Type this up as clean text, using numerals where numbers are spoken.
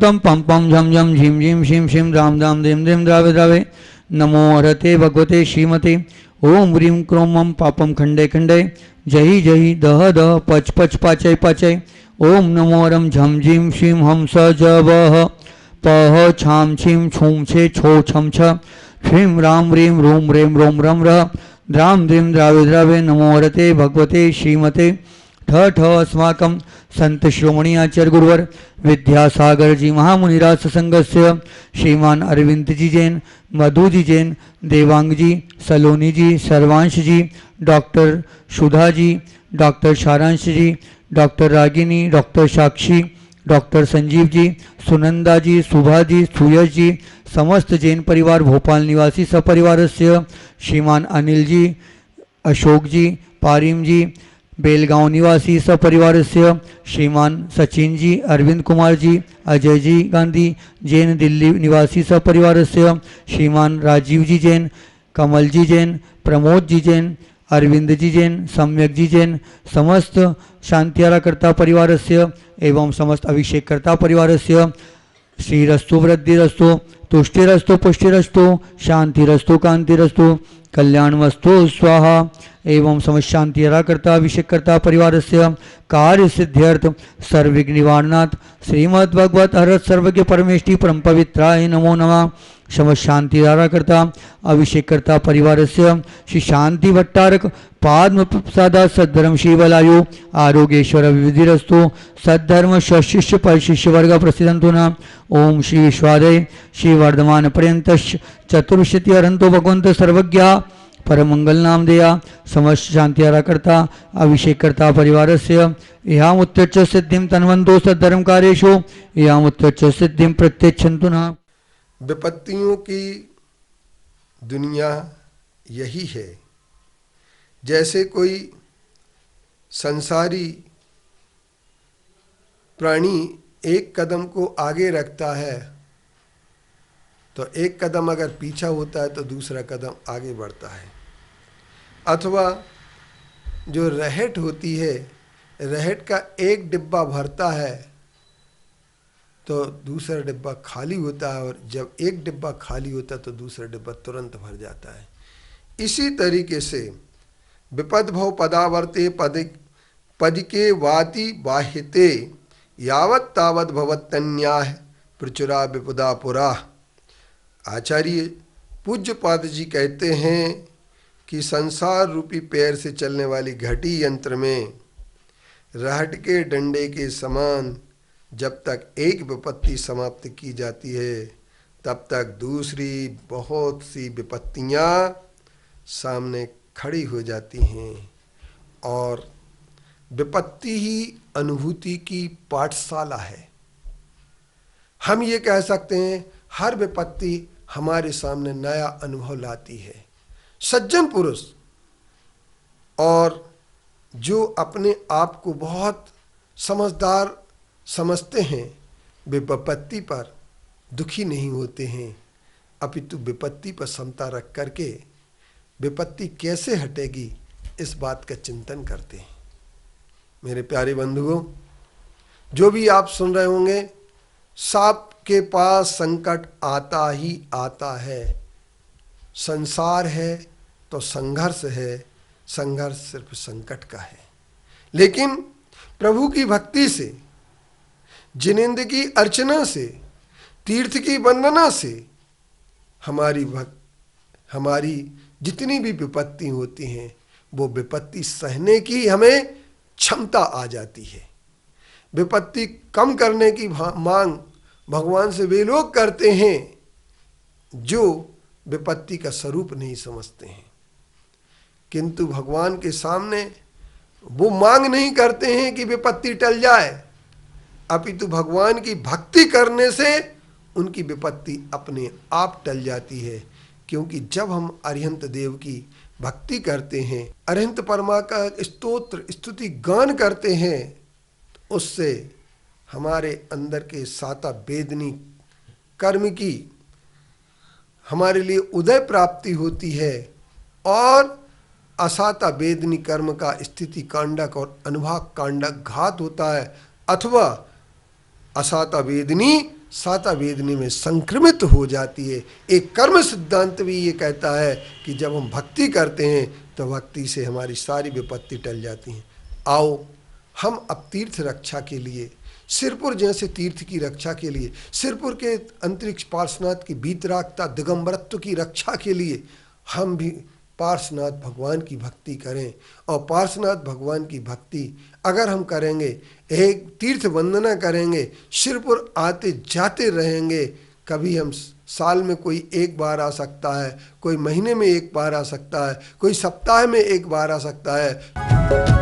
तं पं पं झं झं झीं झीं शीं शीं द्रां द्रां द्रीं द्रीं द्रावे द्रावे नमो हरते भगवते श्रीमते ओम ह्रीं क्रों मं पापं खंडे खंडे जहि जहि दह दह पच पच पाचय पाचय ओम नमो रम झम झीं शीं हम स ज वह पह छाम छीं छूं छे छो छम छ ह्रीं राम ह्रीं रूम रें रोम रम र द्रां द्रीं द्रावे द्रावे नमो हरते भगवते श्रीमते ठ ठ अस्माकं संत शिरोमणि आचार्य गुरुवर विद्यासागर जी महामुनिराज संघस्य श्रीमान अरविंद जी जैन, मधु जी जैन, देवांग जी, सलोनी जी, सर्वांश जी, डॉक्टर सुधा जी, डॉक्टर सारांश जी, डॉक्टर रागिनी, डॉक्टर साक्षी, डॉक्टर संजीव जी, सुनंदा जी, सुभा जी, सुयश जी, समस्त जैन परिवार भोपाल निवासी सपरिवारस्य श्रीमान अनिल जी, अशोक जी, पारिम जी, बेलगांव निवासी सपरिवारस्य श्रीमान सचिन जी, अरविंद कुमार जी, अजय जी गांधी जैन दिल्ली निवासी सपरिवारस्य श्रीमान राजीव जी जैन, कमल जी जैन, प्रमोद जी जैन, अरविंद जी जैन, सम्यक जी जैन, समस्त शांतियाराकर्ता परिवारस्य एवं समस्त अभिषेककर्ता परिवारस्य श्रीरस्तु वृद्धिरस्तु तुष्टिरस्तु पुष्टिरस्तु शांतिरस्तु कांतिरस्तु कल्याणमस्तु स्वाहा एवं समस्त शांतियाराकर्ता अभिषेककर्ता परिवारस्य कार्य सिद्ध्यर्थ सर्वविघ्न निवारणात् श्रीमद्भगवत हरत सर्वज्ञ परमेष्टि परम पवित्राय नमो नमः। समस्त शांतियाराकर्ता अभिषेककर्ता परिवारस्य श्री शांति भट्टारक पाद्म प्रसादा सद्धर्म शिवलायु आरोग्येश्वर विविधिरस्तु सद्धर्म शिष्य परिशिष्य वर्ग प्रसिद्धंतु न ओम श्री विश्वादय श्री वर्धमान पर्यंत चतुर्विशति अरंतो भगवंत सर्वज्ञ परमंगल नाम देया समस्त शांतियाराकर्ता अभिषेककर्ता परिवारस्य इहामुत्तच सिद्धिं तन्वन्तो सद्धर्म कार्येषु इहामुत्तच सिद्धिं प्रत्यक्षन्तु न। विपत्तियों की दुनिया यही है। जैसे कोई संसारी प्राणी एक कदम को आगे रखता है तो एक कदम अगर पीछा होता है तो दूसरा कदम आगे बढ़ता है, अथवा जो रहट होती है, रहट का एक डिब्बा भरता है तो दूसरा डिब्बा खाली होता है, और जब एक डिब्बा खाली होता है तो दूसरा डिब्बा तुरंत भर जाता है। इसी तरीके से विपद भव पदावर्ते पदिके वाति बाह्यते यावत तावत भवत्तन्याह प्रचुरा विपदा पुरा। आचार्य पूज्य पाद जी कहते हैं कि संसार रूपी पैर से चलने वाली घटी यंत्र में रहट के डंडे के समान जब तक एक विपत्ति समाप्त की जाती है तब तक दूसरी बहुत सी विपत्तियां सामने खड़ी हो जाती हैं, और विपत्ति ही अनुभूति की पाठशाला है। हम ये कह सकते हैं हर विपत्ति हमारे सामने नया अनुभव लाती है। सज्जन पुरुष और जो अपने आप को बहुत समझदार समझते हैं वे विपत्ति पर दुखी नहीं होते हैं, अपितु विपत्ति पर समता रख करके विपत्ति कैसे हटेगी इस बात का चिंतन करते हैं। मेरे प्यारे बंधुओं, जो भी आप सुन रहे होंगे, सांप के पास संकट आता ही आता है। संसार है तो संघर्ष है, संघर्ष सिर्फ संकट का है। लेकिन प्रभु की भक्ति से, जिनेंद्र की अर्चना से, तीर्थ की वंदना से हमारी जितनी भी विपत्ति होती हैं वो विपत्ति सहने की हमें क्षमता आ जाती है। विपत्ति कम करने की मांग भगवान से वे लोग करते हैं जो विपत्ति का स्वरूप नहीं समझते हैं, किंतु भगवान के सामने वो मांग नहीं करते हैं कि विपत्ति टल जाए, अपितु भगवान की भक्ति करने से उनकी विपत्ति अपने आप टल जाती है। क्योंकि जब हम अरिहंत देव की भक्ति करते हैं, अरिहंत परमा का स्तोत्र स्तुति गान करते हैं, तो उससे हमारे अंदर के साता वेदनी कर्म की हमारे लिए उदय प्राप्ति होती है, और असाता वेदनी कर्म का स्थिति कांडक और अनुभाग कांडक घात होता है, अथवा असाता वेदनी साता वेदनी में संक्रमित हो जाती है। एक कर्म सिद्धांत भी ये कहता है कि जब हम भक्ति करते हैं तो भक्ति से हमारी सारी विपत्ति टल जाती हैं। आओ हम अब तीर्थ रक्षा के लिए, सिरपुर जैसे तीर्थ की रक्षा के लिए, सिरपुर के अंतरिक्ष पार्श्वनाथ की वीतरागता दिगंबरत्व की रक्षा के लिए हम भी पार्श्वनाथ भगवान की भक्ति करें। और पार्श्वनाथ भगवान की भक्ति अगर हम करेंगे, एक तीर्थ वंदना करेंगे, सिरपुर आते जाते रहेंगे, कभी हम साल में कोई एक बार आ सकता है, कोई महीने में एक बार आ सकता है, कोई सप्ताह में एक बार आ सकता है।